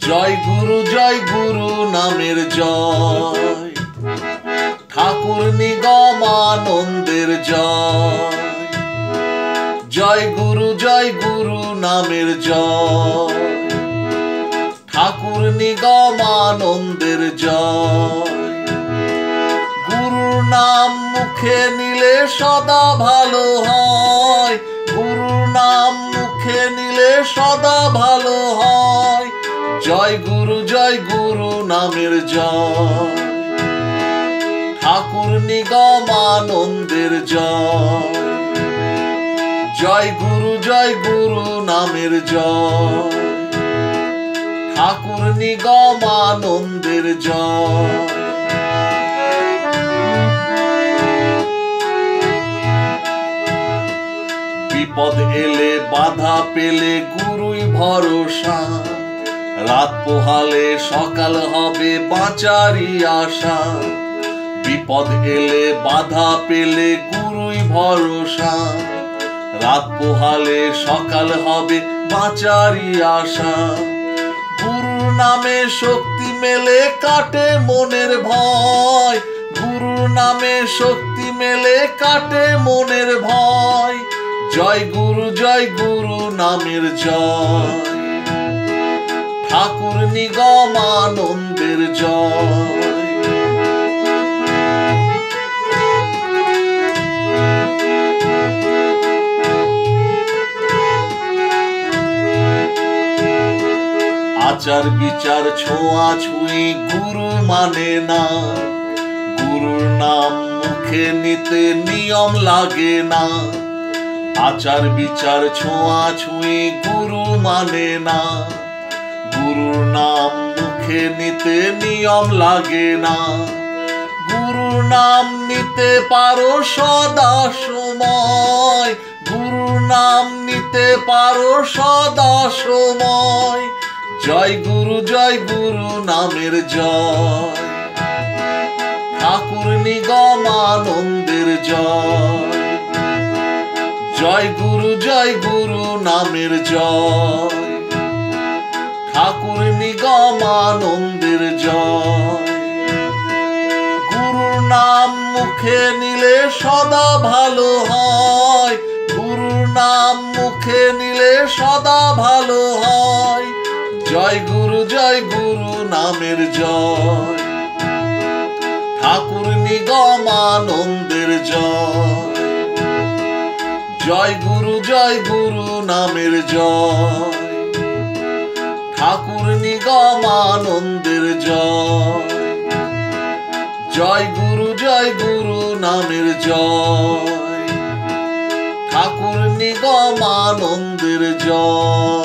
জয় গুরু নামের জয়, ঠাকুর নিগমানন্দের জয়। জয় গুরু নামের জয়, ঠাকুর নিগমানন্দের জয়। গুরুর নাম মুখে নিলে সদা ভালো হয়, গুরুর নাম মুখে নিলে সদা ভালো হয়। জয় গুরু নামের জয়, ঠাকুর নিগমানন্দের জয়। জয় গুরু নামের জয়, ঠাকুর নিগমানন্দের জয়। বিপদ এলে বাধা পেলে গুরুই ভরসা, রাত পোহালে সকাল হবে বাঁচারই আশা। বিপদ এলে বাধা পেলে গুরুই ভরসা, রাত পোহালে সকাল হবে বাঁচারই আশা। গুরুর নামে শক্তি মেলে কাটে মনের ভয়, গুরুর নামে শক্তি মেলে কাটে মনের ভয়। জয় গুরু নামের জয়, ঠাকুর নিগমানন্দের জয়। আচার বিচার ছোঁয়া ছুঁই গুরু মানে না, গুরুর নাম মুখে নিতে নিয়ম লাগে না। আচার বিচার ছোঁয়া ছুঁই গুরু মানে না, গুরুর নাম মুখে নিতে নিয়ম লাগে না। গুরুর নাম নিতে পারো সদা সময়, গুরুর নাম নিতে পারো সদা সময়। জয় গুরু নামের জয়, ঠাকুর নিগমানন্দের জয়। জয় গুরু নামের জয়, ঠাকুর নিগমানন্দের জয়। গুরুর নাম মুখে নিলে সদা ভালো হয়, গুরুর নাম মুখে নিলে সদা ভালো হয়। জয় গুরু নামের জয়, ঠাকুর নিগমানন্দের জয়। জয় গুরু নামের জয়, ঠাকুর নিগমানন্দের জয়। জয় গুরু নামের জয়, ঠাকুর নিগমানন্দের জয়।